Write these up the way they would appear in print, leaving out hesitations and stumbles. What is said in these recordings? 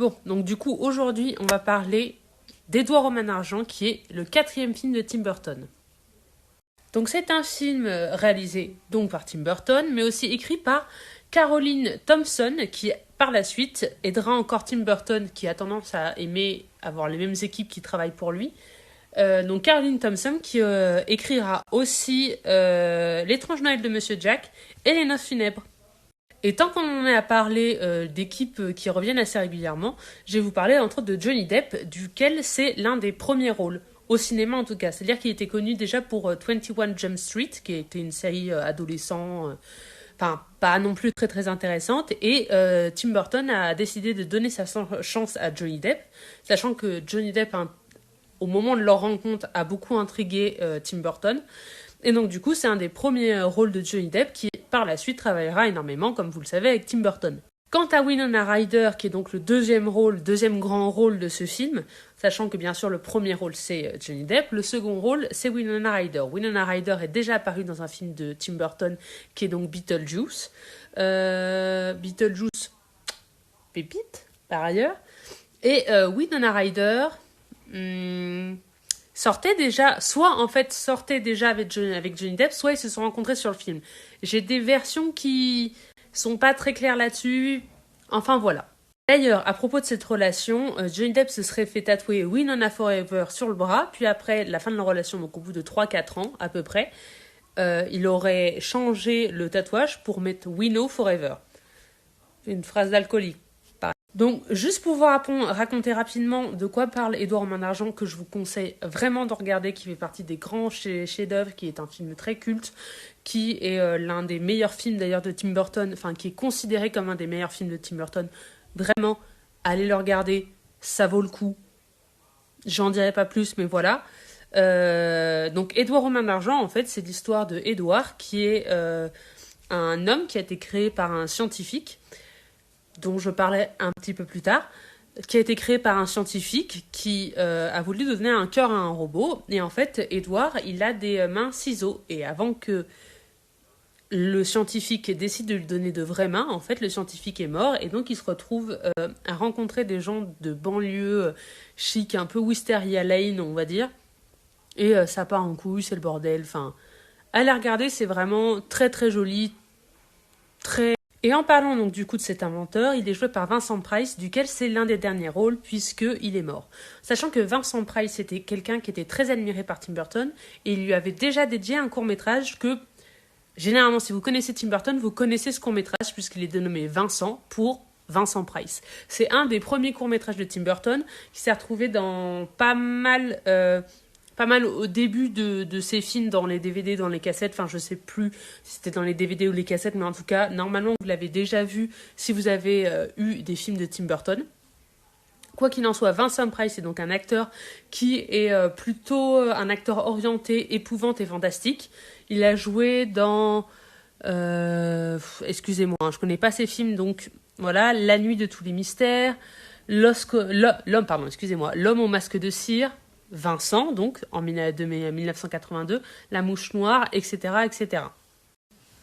Bon, donc du coup, aujourd'hui, on va parler d'Edouard aux mains d'argent, qui est le 4e film de Tim Burton. Donc c'est un film réalisé donc par Tim Burton, mais aussi écrit par Caroline Thompson, qui par la suite aidera encore Tim Burton, qui a tendance à aimer avoir les mêmes équipes qui travaillent pour lui. Donc Caroline Thompson, qui écrira aussi L'étrange Noël de Monsieur Jack et Les Noces funèbres. Et tant qu'on en est à parler d'équipes qui reviennent assez régulièrement, je vais vous parler entre autres de Johnny Depp, duquel c'est l'un des premiers rôles, au cinéma en tout cas. C'est-à-dire qu'il était connu déjà pour 21 Jump Street, qui était une série adolescent, enfin pas non plus très très intéressante, et Tim Burton a décidé de donner sa chance à Johnny Depp, sachant que Johnny Depp, au moment de leur rencontre, a beaucoup intrigué Tim Burton. Et donc du coup, c'est un des premiers rôles de Johnny Depp qui, par la suite, travaillera énormément, comme vous le savez, avec Tim Burton. Quant à Winona Ryder, qui est donc le deuxième grand rôle de ce film, sachant que bien sûr le premier rôle c'est Johnny Depp, le second rôle c'est Winona Ryder. Winona Ryder est déjà apparue dans un film de Tim Burton qui est donc Beetlejuice. Beetlejuice, pépite par ailleurs. Et Winona Ryder sortait déjà avec Johnny Depp, soit ils se sont rencontrés sur le film. J'ai des versions qui sont pas très claires là-dessus. Enfin voilà. D'ailleurs, à propos de cette relation, Johnny Depp se serait fait tatouer Winona Forever sur le bras, puis après la fin de leur relation, donc au bout de 3-4 ans à peu près, il aurait changé le tatouage pour mettre Wino Forever. Une phrase d'alcoolique. Donc, juste pour vous raconter rapidement de quoi parle Edouard aux mains d'argent, que je vous conseille vraiment de regarder, qui fait partie des grands chefs-d'œuvre, qui est un film très culte, qui est l'un des meilleurs films d'ailleurs de Tim Burton, enfin qui est considéré comme un des meilleurs films de Tim Burton. Vraiment, allez le regarder, ça vaut le coup. J'en dirai pas plus, mais voilà. Donc, Edouard aux mains d'argent, en fait, c'est l'histoire de Edouard, qui est un homme qui a été créé par un scientifique, dont je parlais un petit peu plus tard, qui a été créé par un scientifique qui a voulu donner un cœur à un robot. Et en fait, Edouard, il a des mains ciseaux. Et avant que le scientifique décide de lui donner de vraies mains, en fait, le scientifique est mort. Et donc, il se retrouve à rencontrer des gens de banlieue chic, un peu Wisteria Lane, on va dire. Et ça part en couille, c'est le bordel. Enfin, allez regarder, c'est vraiment très très joli, très... Et en parlant donc du coup de cet inventeur, il est joué par Vincent Price, duquel c'est l'un des derniers rôles puisqu'il est mort. Sachant que Vincent Price était quelqu'un qui était très admiré par Tim Burton et il lui avait déjà dédié un court-métrage que, généralement si vous connaissez Tim Burton, vous connaissez ce court-métrage puisqu'il est dénommé Vincent pour Vincent Price. C'est un des premiers courts-métrages de Tim Burton qui s'est retrouvé dans pas mal au début de ces films, dans les DVD, dans les cassettes, enfin je sais plus si c'était dans les DVD ou les cassettes, mais en tout cas, normalement vous l'avez déjà vu si vous avez eu des films de Tim Burton. Quoi qu'il en soit, Vincent Price est donc un acteur qui est plutôt un acteur orienté, épouvante et fantastique. Il a joué dans... excusez-moi, je connais pas ces films, donc voilà, La nuit de tous les mystères, L'homme au masque de cire, Vincent, donc, en 1982, La mouche noire, etc., etc.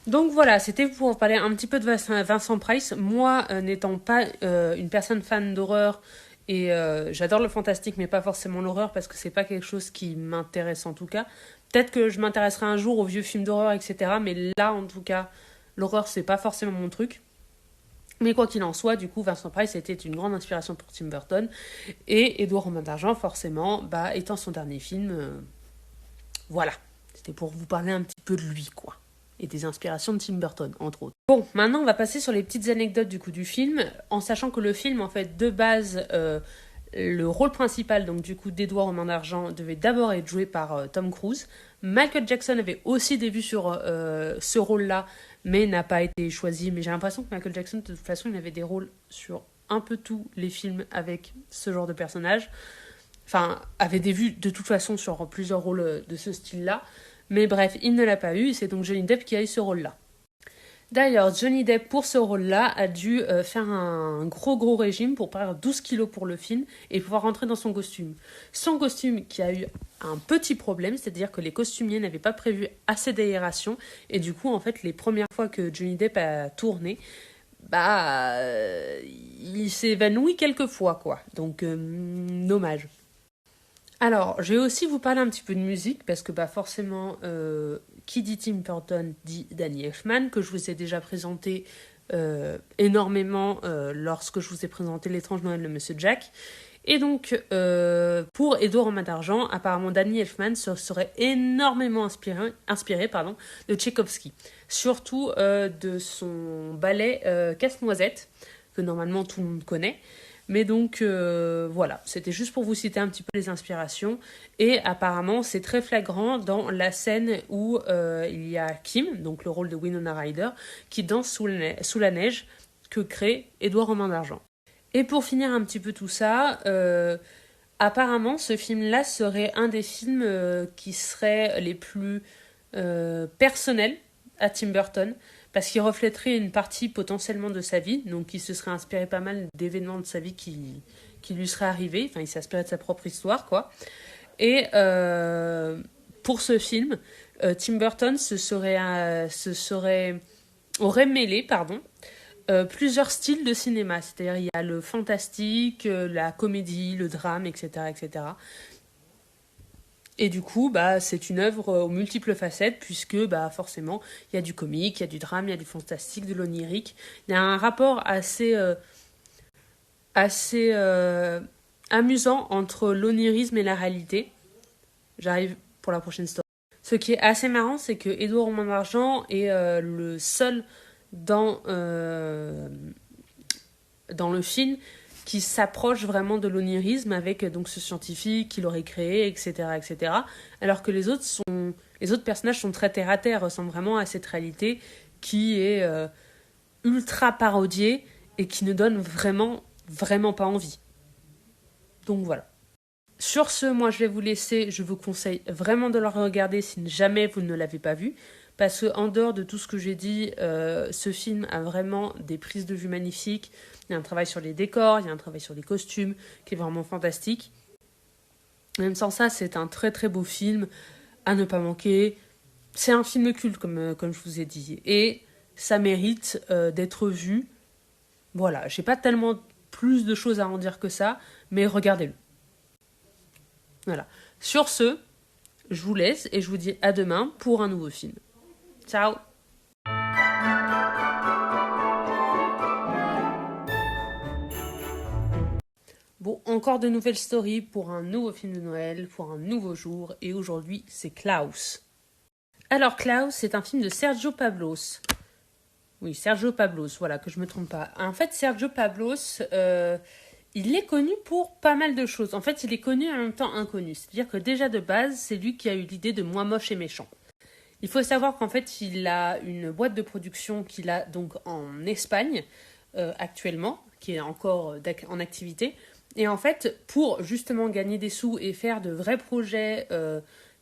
Donc voilà, c'était pour vous parler un petit peu de Vincent Price. Moi, n'étant pas une personne fan d'horreur, et j'adore le fantastique, mais pas forcément l'horreur, parce que c'est pas quelque chose qui m'intéresse en tout cas. Peut-être que je m'intéresserai un jour aux vieux films d'horreur, etc., mais là, en tout cas, l'horreur, c'est pas forcément mon truc. Mais quoi qu'il en soit, du coup, Vincent Price était une grande inspiration pour Tim Burton. Et Edouard aux mains d'argent, forcément, étant son dernier film, voilà. C'était pour vous parler un petit peu de lui, quoi. Et des inspirations de Tim Burton, entre autres. Bon, maintenant, on va passer sur les petites anecdotes du coup du film, en sachant que le film, en fait, de base, le rôle principal, donc du coup, d'Edouard aux mains d'argent, devait d'abord être joué par Tom Cruise. Michael Jackson avait aussi des vues sur ce rôle-là, mais n'a pas été choisi. Mais j'ai l'impression que Michael Jackson, de toute façon, il avait des rôles sur un peu tous les films avec ce genre de personnage. Enfin, avait des vues de toute façon sur plusieurs rôles de ce style-là. Mais bref, il ne l'a pas eu, et c'est donc Johnny Depp qui a eu ce rôle-là. D'ailleurs, Johnny Depp, pour ce rôle-là, a dû faire un gros régime pour perdre 12 kilos pour le film et pouvoir rentrer dans son costume. Son costume qui a eu un petit problème, c'est-à-dire que les costumiers n'avaient pas prévu assez d'aération, et du coup, en fait, les premières fois que Johnny Depp a tourné, il s'évanouit quelquefois, quoi. Donc, dommage. Alors, je vais aussi vous parler un petit peu de musique, parce que forcément, qui dit Tim Burton dit Danny Elfman, que je vous ai déjà présenté énormément lorsque je vous ai présenté L'étrange Noël de Monsieur Jack. Et donc, pour Édouard en main d'argent, apparemment Danny Elfman se serait énormément inspiré de Tchaïkovski. Surtout de son ballet Casse-Noisette, que normalement tout le monde connaît. Mais donc, voilà, c'était juste pour vous citer un petit peu les inspirations. Et apparemment, c'est très flagrant dans la scène où il y a Kim, donc le rôle de Winona Ryder, qui danse sous la neige que crée Édouard en main d'argent. Et pour finir un petit peu tout ça, apparemment, ce film-là serait un des films qui seraient les plus personnels à Tim Burton, parce qu'il reflèterait une partie potentiellement de sa vie, donc il se serait inspiré pas mal d'événements de sa vie qui lui seraient arrivés, enfin il s'inspirait de sa propre histoire, quoi. Et pour ce film, Tim Burton aurait mêlé, plusieurs styles de cinéma, c'est-à-dire il y a le fantastique, la comédie, le drame, etc., etc. Et du coup, c'est une œuvre aux multiples facettes, puisque forcément, il y a du comique, il y a du drame, il y a du fantastique, de l'onirique. Il y a un rapport assez amusant entre l'onirisme et la réalité. J'arrive pour la prochaine story. Ce qui est assez marrant, c'est que Édouard en main d'argent est le seul dans le film qui s'approche vraiment de l'onirisme avec donc ce scientifique qu'il aurait créé, etc., etc. Alors que les autres personnages sont très terre à terre, ressemblent vraiment à cette réalité qui est ultra parodiée et qui ne donne vraiment, vraiment pas envie. Donc voilà. Sur ce, moi je vais vous laisser, je vous conseille vraiment de le regarder si jamais vous ne l'avez pas vu, parce que en dehors de tout ce que j'ai dit, ce film a vraiment des prises de vue magnifiques. Il y a un travail sur les décors, il y a un travail sur les costumes qui est vraiment fantastique. Même sans ça, c'est un très très beau film à ne pas manquer. C'est un film culte, comme je vous ai dit, et ça mérite d'être vu. Voilà, j'ai pas tellement plus de choses à en dire que ça, mais regardez-le. Voilà. Sur ce, je vous laisse et je vous dis à demain pour un nouveau film. Ciao! Bon, encore de nouvelles stories pour un nouveau film de Noël, pour un nouveau jour, et aujourd'hui, c'est Klaus. Alors, Klaus, c'est un film de Sergio Pablos. Oui, Sergio Pablos, voilà, que je me trompe pas. En fait, Sergio Pablos, il est connu pour pas mal de choses. En fait, il est connu et en même temps inconnu. C'est-à-dire que déjà de base, c'est lui qui a eu l'idée de Moi moche et méchant. Il faut savoir qu'en fait, il a une boîte de production qu'il a donc en Espagne actuellement, qui est encore en activité. Et en fait, pour justement gagner des sous et faire de vrais projets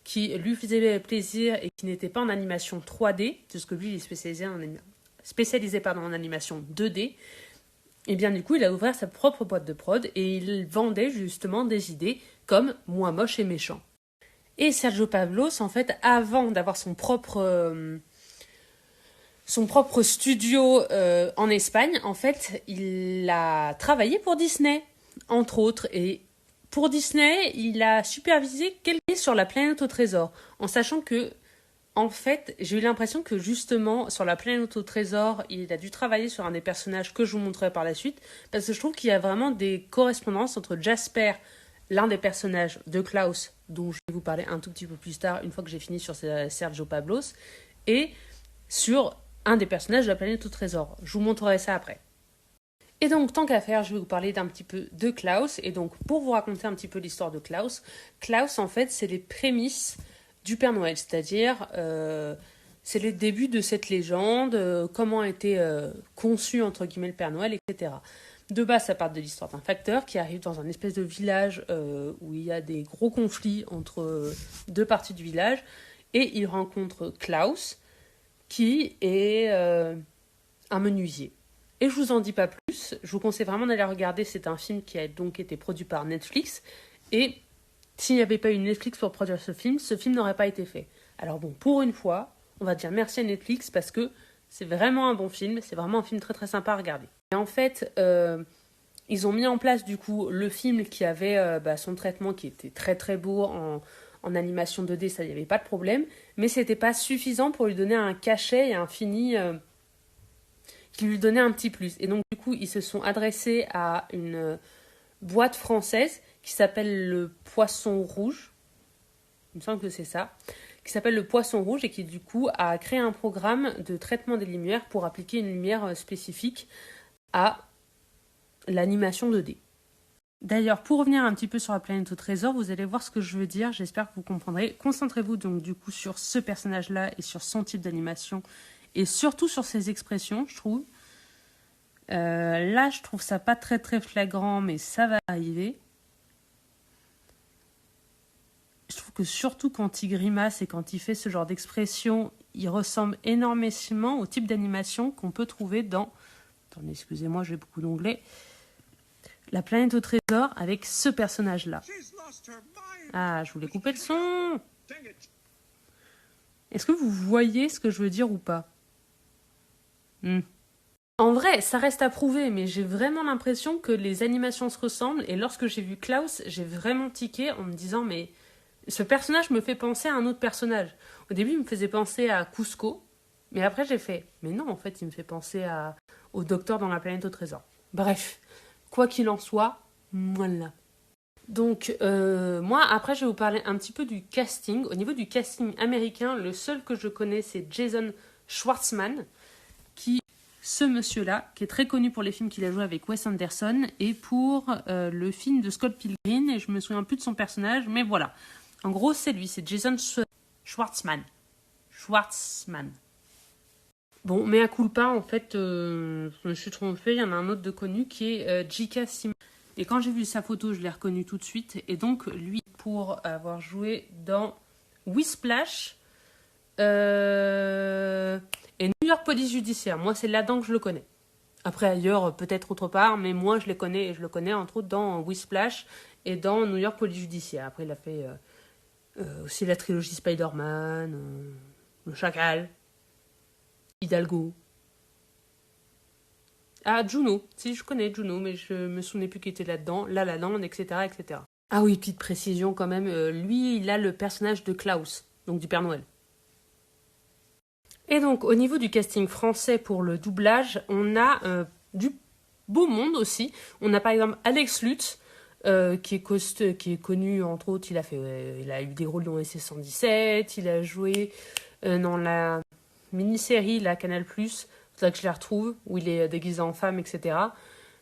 qui lui faisaient plaisir et qui n'étaient pas en animation 3D, puisque lui il est spécialisé en animation 2D, et bien du coup il a ouvert sa propre boîte de prod et il vendait justement des idées comme Moi moche et méchant. Et Sergio Pablos, en fait, avant d'avoir son propre studio en Espagne, en fait, il a travaillé pour Disney, entre autres. Et pour Disney, il a supervisé quelqu'un sur La Planète au Trésor, en sachant que, en fait, j'ai eu l'impression que justement, sur La Planète au Trésor, il a dû travailler sur un des personnages que je vous montrerai par la suite, parce que je trouve qu'il y a vraiment des correspondances entre Jasper, l'un des personnages de Klaus, dont je vais vous parler un tout petit peu plus tard, une fois que j'ai fini sur Sergio Pablos, et sur un des personnages de La Planète au Trésor. Je vous montrerai ça après. Et donc, tant qu'à faire, je vais vous parler d'un petit peu de Klaus. Et donc, pour vous raconter un petit peu l'histoire de Klaus, Klaus, en fait, c'est les prémices du Père Noël, c'est-à-dire c'est les débuts de cette légende, comment a été conçu, entre guillemets, le Père Noël, etc. De base, ça part de l'histoire d'un facteur qui arrive dans un espèce de village où il y a des gros conflits entre deux parties du village, et il rencontre Klaus, qui est un menuisier. Et je vous en dis pas plus, je vous conseille vraiment d'aller regarder, c'est un film qui a donc été produit par Netflix, et s'il n'y avait pas eu Netflix pour produire ce film n'aurait pas été fait. Alors bon, pour une fois, on va dire merci à Netflix, parce que C'est vraiment un bon film, c'est vraiment un film très très sympa à regarder. Et en fait, ils ont mis en place du coup le film qui avait son traitement qui était très très beau en animation 2D, ça, il n'y avait pas de problème, mais c'était pas suffisant pour lui donner un cachet et un fini qui lui donnait un petit plus. Et donc du coup, ils se sont adressés à une boîte française qui s'appelle le Poisson Rouge, il me semble que c'est ça, qui s'appelle le Poisson Rouge et qui du coup a créé un programme de traitement des lumières pour appliquer une lumière spécifique à l'animation 2D. D'ailleurs, pour revenir un petit peu sur la planète au trésor, vous allez voir ce que je veux dire, j'espère que vous comprendrez. Concentrez-vous donc du coup sur ce personnage-là et sur son type d'animation et surtout sur ses expressions, je trouve. Là, je trouve ça pas très très flagrant, mais ça va arriver. Je trouve que surtout quand il grimace et quand il fait ce genre d'expression, il ressemble énormément au type d'animation qu'on peut trouver dans... Attendez, excusez-moi, j'ai beaucoup d'onglets. La planète au trésor avec ce personnage-là. Ah, je voulais couper le son. Est-ce que vous voyez ce que je veux dire ou pas? En vrai, ça reste à prouver, mais j'ai vraiment l'impression que les animations se ressemblent. Et lorsque j'ai vu Klaus, j'ai vraiment tiqué en me disant, mais ce personnage me fait penser à un autre personnage. Au début, il me faisait penser à Cusco, mais après j'ai fait, mais non, en fait, il me fait penser au docteur dans la planète au trésor. Bref. Quoi qu'il en soit, voilà. Donc, moi, après, je vais vous parler un petit peu du casting. Au niveau du casting américain, le seul que je connais, c'est Jason Schwartzman, ce monsieur-là, qui est très connu pour les films qu'il a joué avec Wes Anderson, et pour le film de Scott Pilgrim, et je me souviens plus de son personnage, mais voilà. En gros, c'est lui, c'est Jason Schwartzman. Bon, mais à culpa, en fait, je me suis trompée, il y en a un autre de connu qui est J.K. Simmons. Et quand j'ai vu sa photo, je l'ai reconnu tout de suite. Et donc, lui, pour avoir joué dans Whiplash et New York Police Judiciaire. Moi, c'est là-dedans que je le connais. Après, ailleurs, peut-être autre part, mais moi, je les connais, et je le connais entre autres dans Whiplash et dans New York Police Judiciaire. Après, il a fait aussi la trilogie Spider-Man, Le Chacal, Hidalgo. Ah, Juno. Si, je connais Juno, mais je me souvenais plus qui était là-dedans. La La Land, etc., etc. Ah oui, petite précision quand même. Lui, il a le personnage de Klaus, donc du Père Noël. Et donc, au niveau du casting français pour le doublage, on a du beau monde aussi. On a par exemple Alex Lutz, qui est connu, entre autres, il a eu des rôles dans SC117, il a joué dans la mini-série, la Canal+, c'est là que je la retrouve, où il est déguisé en femme, etc.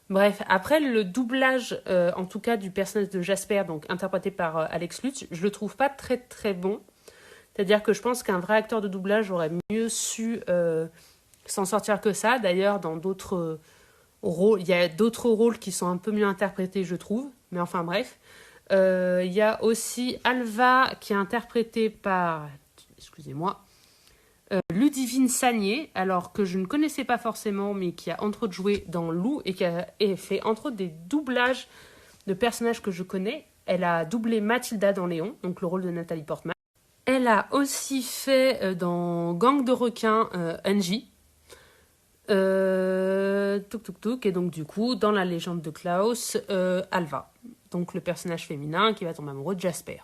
Bref, après le doublage, en tout cas du personnage de Jasper, donc interprété par Alex Lutz, je le trouve pas très très bon. C'est-à-dire que je pense qu'un vrai acteur de doublage aurait mieux su s'en sortir que ça. D'ailleurs, dans d'autres rôles, il y a d'autres rôles qui sont un peu mieux interprétés, je trouve. Mais enfin bref. Il y a aussi Alva qui est interprétée par, excusez-moi, Ludivine Sagné, alors que je ne connaissais pas forcément, mais qui a entre autres joué dans Lou et qui a fait entre autres des doublages de personnages que je connais. Elle a doublé Mathilda dans Léon, donc le rôle de Nathalie Portman. Elle a aussi fait dans Gang de requins Angie. Et donc du coup, dans la légende de Klaus, Alva. Donc le personnage féminin qui va tomber amoureux de Jasper.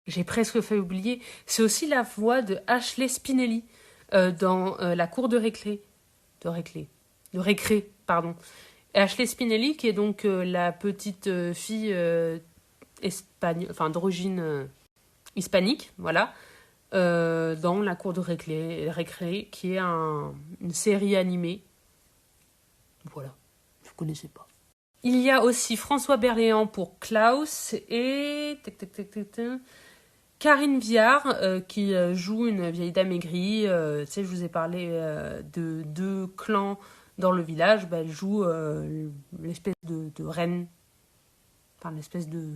J'ai presque fait oublier. C'est aussi la voix de Ashley Spinelli dans La cour de récré. De récré, pardon. Ashley Spinelli, qui est donc la petite fille d'origine hispanique, voilà, dans La cour de récré, qui est une série animée. Voilà, je ne connaissais pas. Il y a aussi François Berléand pour Klaus et Karine Viard qui joue une vieille dame aigrie. Tu sais, je vous ai parlé de deux clans dans le village. Elle joue l'espèce de reine, enfin l'espèce de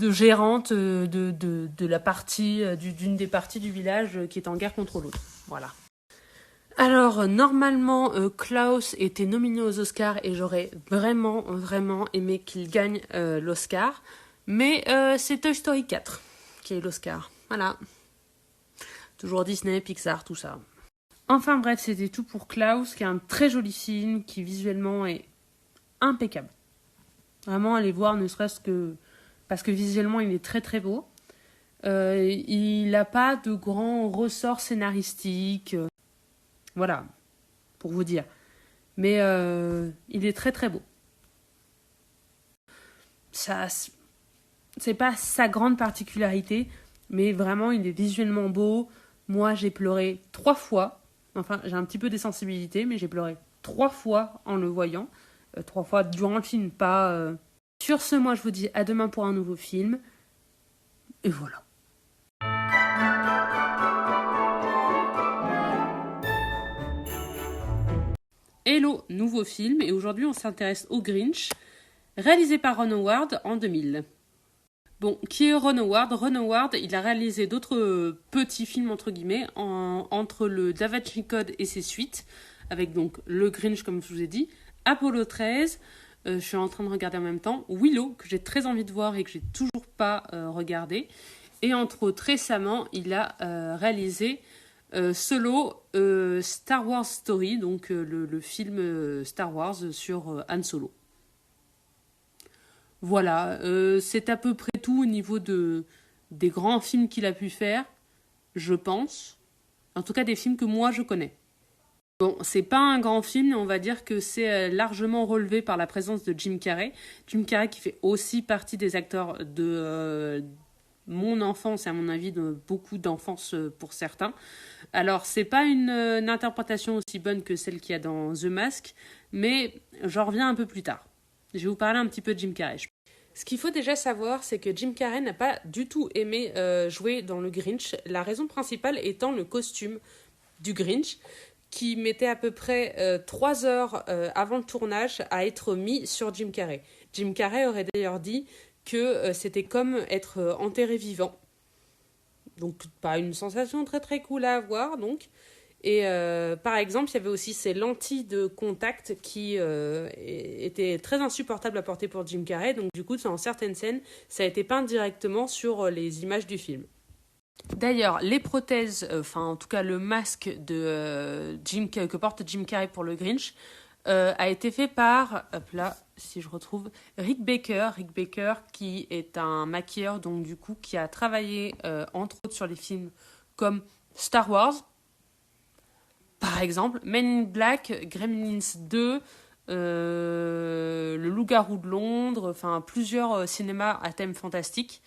gérante de la partie d'une des parties du village qui est en guerre contre l'autre. Voilà. Alors, normalement, Klaus était nominé aux Oscars et j'aurais vraiment, vraiment aimé qu'il gagne l'Oscar. Mais c'est Toy Story 4 qui est l'Oscar. Voilà. Toujours Disney, Pixar, tout ça. Enfin bref, c'était tout pour Klaus, qui est un très joli film, qui visuellement est impeccable. Vraiment, allez voir, ne serait-ce que parce que visuellement, il est très très beau. Il n'a pas de grands ressorts scénaristiques. Voilà, pour vous dire. Mais il est très très beau. Ça, c'est pas sa grande particularité, mais vraiment, il est visuellement beau. Moi, j'ai pleuré 3 fois. Enfin, j'ai un petit peu des sensibilités, mais j'ai pleuré 3 fois en le voyant. 3 fois durant le film, pas... Sur ce, moi, je vous dis à demain pour un nouveau film. Et voilà. Hello, nouveau film. Et aujourd'hui, on s'intéresse au Grinch, réalisé par Ron Howard en 2000. Bon, qui est Ron Howard? Ron Howard, il a réalisé d'autres petits films, entre guillemets, entre le Da Vinci Code et ses suites, avec donc le Grinch, comme je vous ai dit, Apollo 13, je suis en train de regarder en même temps, Willow, que j'ai très envie de voir et que j'ai toujours pas regardé, et entre autres, récemment, il a réalisé Solo, Star Wars Story, donc le film Star Wars sur Han Solo. Voilà, c'est à peu près tout au niveau des grands films qu'il a pu faire, je pense. En tout cas, des films que moi, je connais. Bon, c'est pas un grand film, mais on va dire que c'est largement relevé par la présence de Jim Carrey. Jim Carrey qui fait aussi partie des acteurs de mon enfance, et à mon avis de beaucoup d'enfance pour certains. Alors, c'est pas une interprétation aussi bonne que celle qu'il y a dans The Mask, mais j'en reviens un peu plus tard. Je vais vous parler un petit peu de Jim Carrey. Ce qu'il faut déjà savoir, c'est que Jim Carrey n'a pas du tout aimé jouer dans le Grinch. La raison principale étant le costume du Grinch, qui mettait à peu près 3 heures avant le tournage à être mis sur Jim Carrey. Jim Carrey aurait d'ailleurs dit que c'était comme être enterré vivant. Donc pas une sensation très très cool à avoir donc. Et par exemple, il y avait aussi ces lentilles de contact qui étaient très insupportables à porter pour Jim Carrey. Donc du coup, dans certaines scènes, ça a été peint directement sur les images du film. D'ailleurs, les prothèses, en tout cas le masque de que porte Jim Carrey pour le Grinch, a été fait par, hop là, si je retrouve, Rick Baker. Rick Baker qui est un maquilleur, donc du coup, qui a travaillé entre autres sur les films comme Star Wars, par exemple, Men in Black, Gremlins 2, Le Loup-garou de Londres, enfin plusieurs cinémas à thème fantastique.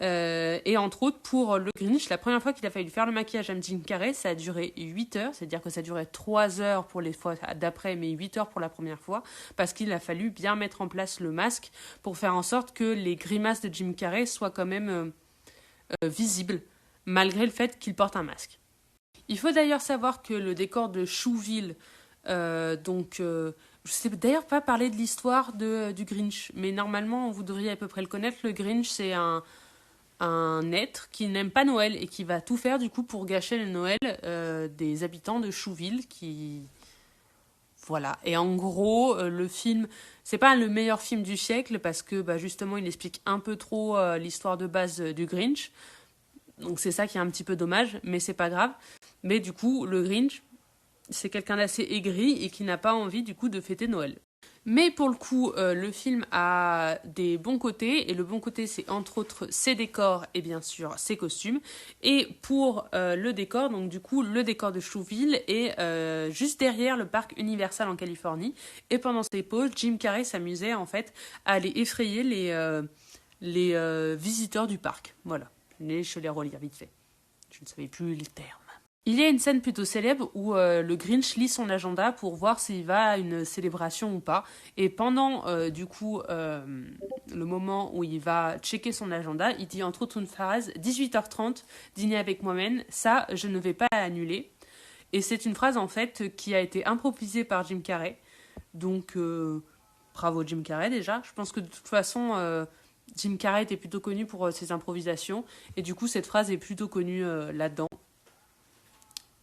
Et entre autres, pour le Grinch, la première fois qu'il a fallu faire le maquillage à Jim Carrey, ça a duré 8 heures, c'est-à-dire que ça a duré 3 heures pour les fois d'après, mais 8 heures pour la première fois, parce qu'il a fallu bien mettre en place le masque pour faire en sorte que les grimaces de Jim Carrey soient quand même visibles, malgré le fait qu'il porte un masque. Il faut d'ailleurs savoir que le décor de Chouville, je ne sais d'ailleurs pas parler de l'histoire du Grinch, mais normalement vous devriez à peu près le connaître. Le Grinch, c'est un être qui n'aime pas Noël et qui va tout faire du coup pour gâcher le Noël des habitants de Chouville. Voilà. Et en gros, le film, c'est pas le meilleur film du siècle parce que justement il explique un peu trop l'histoire de base du Grinch. Donc c'est ça qui est un petit peu dommage, mais c'est pas grave. Mais du coup, le Grinch, c'est quelqu'un d'assez aigri et qui n'a pas envie du coup de fêter Noël. Mais pour le coup, le film a des bons côtés, et le bon côté c'est entre autres ses décors et bien sûr ses costumes. Et pour le décor, donc du coup le décor de Chouville est juste derrière le parc Universal en Californie. Et pendant ses pauses, Jim Carrey s'amusait en fait à aller effrayer les visiteurs du parc. Voilà. Je les relire vite fait. Je ne savais plus les termes. Il y a une scène plutôt célèbre où le Grinch lit son agenda pour voir s'il va à une célébration ou pas. Et pendant le moment où il va checker son agenda, il dit entre autres une phrase 18h30, dîner avec moi-même, ça je ne vais pas annuler. Et c'est une phrase en fait qui a été improvisée par Jim Carrey. Donc bravo Jim Carrey déjà. Je pense que de toute façon Jim Carrey était plutôt connu pour ses improvisations. Et du coup cette phrase est plutôt connue là-dedans.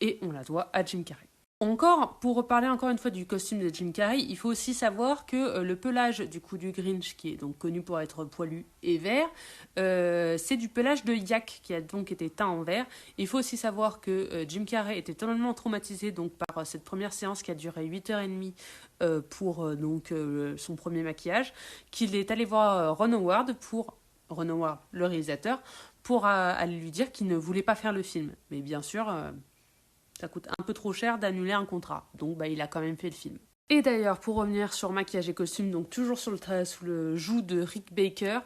Et on la doit à Jim Carrey. Encore, pour reparler encore une fois du costume de Jim Carrey, il faut aussi savoir que le pelage du coup du Grinch, qui est donc connu pour être poilu et vert, c'est du pelage de yak qui a donc été teint en vert. Il faut aussi savoir que Jim Carrey était totalement traumatisé donc par cette première séance qui a duré 8h30 pour son premier maquillage, qu'il est allé voir Ron Howard, le réalisateur, pour aller lui dire qu'il ne voulait pas faire le film. Mais bien sûr... ça coûte un peu trop cher d'annuler un contrat. Donc il a quand même fait le film. Et d'ailleurs, pour revenir sur maquillage et costume, donc toujours sous le joug de Rick Baker,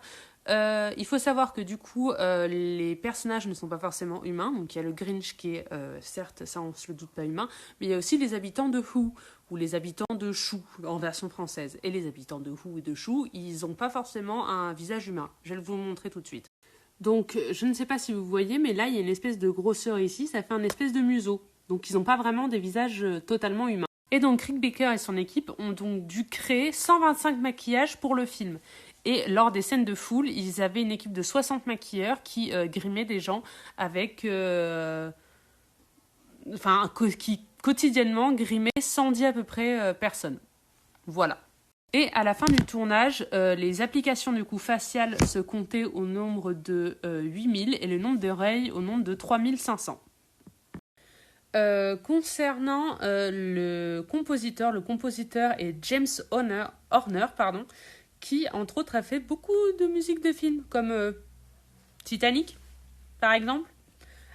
il faut savoir que du coup, les personnages ne sont pas forcément humains. Donc il y a le Grinch qui est, certes, ça on se le doute, pas humain, mais il y a aussi les habitants de Who, ou les habitants de Chou, en version française. Et les habitants de Who et de Chou, ils n'ont pas forcément un visage humain. Je vais vous le montrer tout de suite. Donc, je ne sais pas si vous voyez, mais là, il y a une espèce de grosseur ici, ça fait un espèce de museau. Donc, ils n'ont pas vraiment des visages totalement humains. Et donc, Rick Baker et son équipe ont donc dû créer 125 maquillages pour le film. Et lors des scènes de foule, ils avaient une équipe de 60 maquilleurs qui grimaient des gens avec... qui quotidiennement grimaient 110 à peu près personnes. Voilà. Et à la fin du tournage, les applications du coup faciales se comptaient au nombre de 8000 et le nombre d'oreilles au nombre de 3500. Concernant le compositeur est James Horner, qui entre autres a fait beaucoup de musique de films, comme Titanic, par exemple,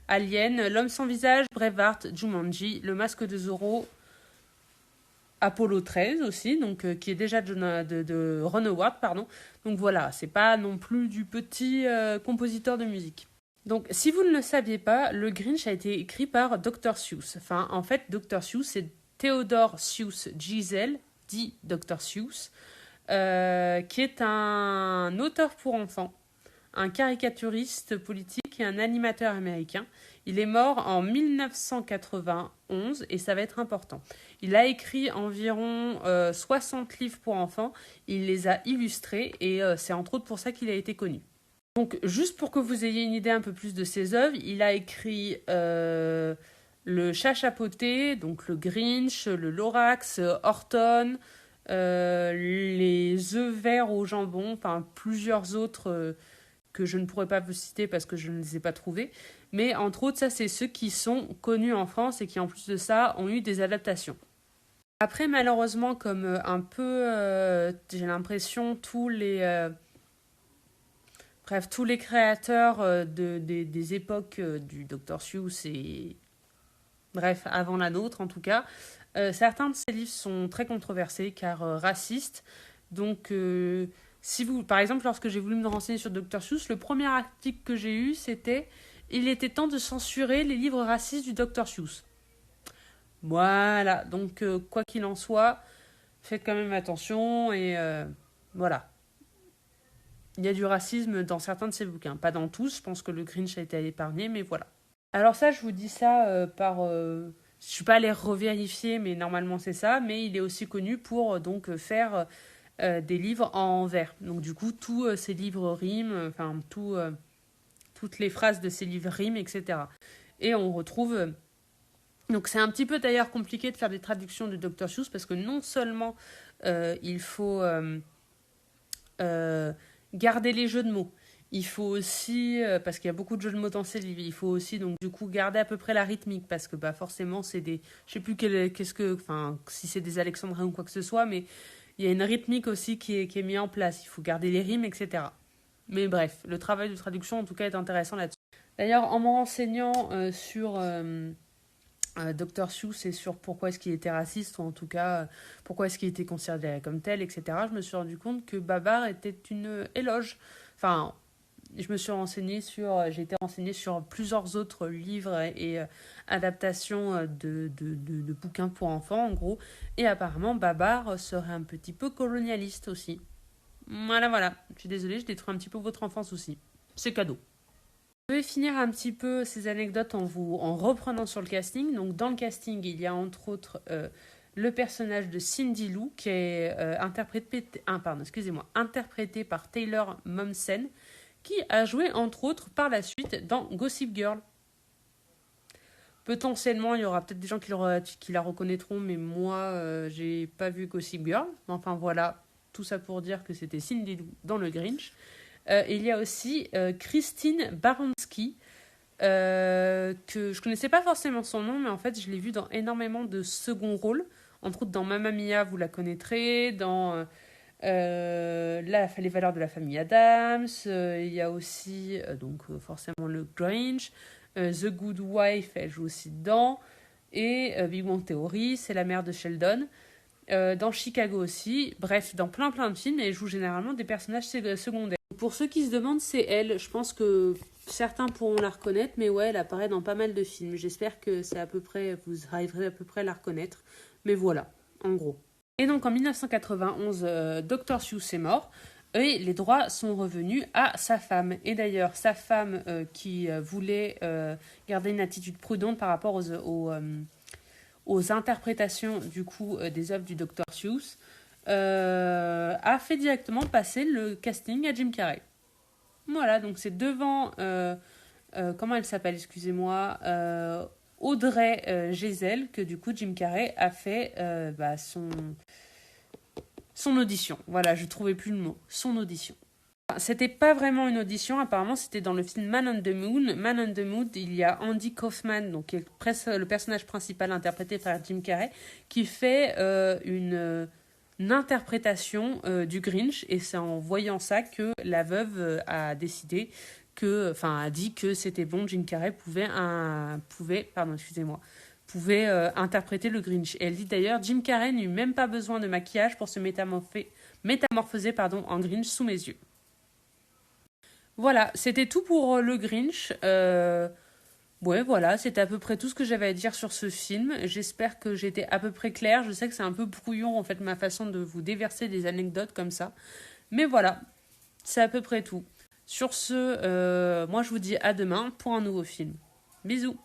Alien, L'homme sans visage, Braveheart, Jumanji, Le masque de Zorro, Apollo 13 aussi, donc, qui est déjà de Ron Howard, pardon. Donc voilà, c'est pas non plus du petit compositeur de musique. Donc, si vous ne le saviez pas, le Grinch a été écrit par Dr. Seuss. Enfin, en fait, Dr. Seuss, c'est Theodore Seuss Geisel, dit Dr. Seuss, qui est un auteur pour enfants, un caricaturiste politique et un animateur américain. Il est mort en 1991 et ça va être important. Il a écrit environ 60 livres pour enfants, il les a illustrés et c'est entre autres pour ça qu'il a été connu. Donc, juste pour que vous ayez une idée un peu plus de ses œuvres, il a écrit Le Chat Chapeauté, donc le Grinch, le Lorax, Horton, les œufs verts au jambon, enfin plusieurs autres que je ne pourrais pas vous citer parce que je ne les ai pas trouvés. Mais entre autres, ça, c'est ceux qui sont connus en France et qui, en plus de ça, ont eu des adaptations. Après, malheureusement, comme un peu, j'ai l'impression, tous les créateurs des époques du Dr. Seuss et... Bref, avant la nôtre en tout cas, certains de ces livres sont très controversés car racistes. Donc, si vous, par exemple, lorsque j'ai voulu me renseigner sur Dr. Seuss, le premier article que j'ai eu, c'était « Il était temps de censurer les livres racistes du Dr. Seuss ». Voilà, donc quoi qu'il en soit, faites quand même attention et voilà. Il y a du racisme dans certains de ces bouquins, pas dans tous, je pense que le Grinch a été épargné, mais voilà. Alors ça, je vous dis ça je suis pas allée revérifier, mais normalement c'est ça, mais il est aussi connu pour donc faire des livres en vers. Donc du coup, tous ces livres riment, toutes les phrases de ces livres riment, etc. Et on retrouve... donc c'est un petit peu d'ailleurs compliqué de faire des traductions de Dr. Seuss, parce que non seulement il faut... garder les jeux de mots. Il faut aussi, parce qu'il y a beaucoup de jeux de mots dans ces livres, il faut aussi donc du coup garder à peu près la rythmique, parce que forcément c'est des, je sais plus si c'est des alexandrins ou quoi que ce soit, mais il y a une rythmique aussi qui est mise en place. Il faut garder les rimes, etc. Mais bref, le travail de traduction en tout cas est intéressant là-dessus. D'ailleurs, en me renseignant sur Dr. Seuss et sur pourquoi est-ce qu'il était raciste, ou en tout cas pourquoi est-ce qu'il était considéré comme tel, etc., je me suis rendu compte que Babar était une éloge. Enfin, j'ai été renseignée sur plusieurs autres livres et adaptations de bouquins pour enfants, en gros, et apparemment Babar serait un petit peu colonialiste aussi. Voilà. Je suis désolée, je détruis un petit peu votre enfance aussi. C'est cadeau. Je vais finir un petit peu ces anecdotes en reprenant sur le casting. Donc, dans le casting, il y a entre autres le personnage de Cindy Lou qui est interprété par Taylor Momsen, qui a joué entre autres par la suite dans Gossip Girl. Potentiellement, il y aura peut-être des gens qui la reconnaîtront, mais moi, j'ai pas vu Gossip Girl. Enfin voilà, tout ça pour dire que c'était Cindy Lou dans le Grinch. Il y a aussi Christine Baranski, que je connaissais pas forcément son nom, mais en fait, je l'ai vue dans énormément de seconds rôles. Entre autres, dans Mamma Mia, vous la connaîtrez, dans les valeurs de la famille Adams. Il y a aussi, forcément, le Grinch. The Good Wife, elle joue aussi dedans. Et Big Bang Theory, c'est la mère de Sheldon. Dans Chicago aussi. Bref, dans plein plein de films, elle joue généralement des personnages secondaires. Pour ceux qui se demandent, c'est elle. Je pense que certains pourront la reconnaître, mais ouais, elle apparaît dans pas mal de films. J'espère que c'est à peu près, vous arriverez à peu près à la reconnaître. Mais voilà, en gros. Et donc en 1991, Dr. Seuss est mort. Et les droits sont revenus à sa femme. Et d'ailleurs, sa femme qui voulait garder une attitude prudente par rapport aux interprétations du coup des œuvres du Dr. Seuss, a fait directement passer le casting à Jim Carrey. Voilà, donc c'est devant, comment elle s'appelle, excusez-moi, Audrey Gesel, que du coup Jim Carrey a fait son audition. Voilà, je trouvais plus le mot, son audition. C'était pas vraiment une audition, apparemment c'était dans le film Man on the Moon. Man on the Moon, il y a Andy Kaufman, donc qui est le personnage principal interprété par Jim Carrey, qui fait une interprétation du Grinch, et c'est en voyant ça que la veuve a décidé a dit que c'était bon, Jim Carrey pouvait interpréter le Grinch. Et elle dit d'ailleurs, Jim Carrey n'eut même pas besoin de maquillage pour se métamorphoser en Grinch sous mes yeux. Voilà, c'était tout pour le Grinch. Ouais, voilà, c'était à peu près tout ce que j'avais à dire sur ce film. J'espère que j'étais à peu près claire. Je sais que c'est un peu brouillon, en fait, ma façon de vous déverser des anecdotes comme ça. Mais voilà, c'est à peu près tout. Sur ce, moi je vous dis à demain pour un nouveau film. Bisous!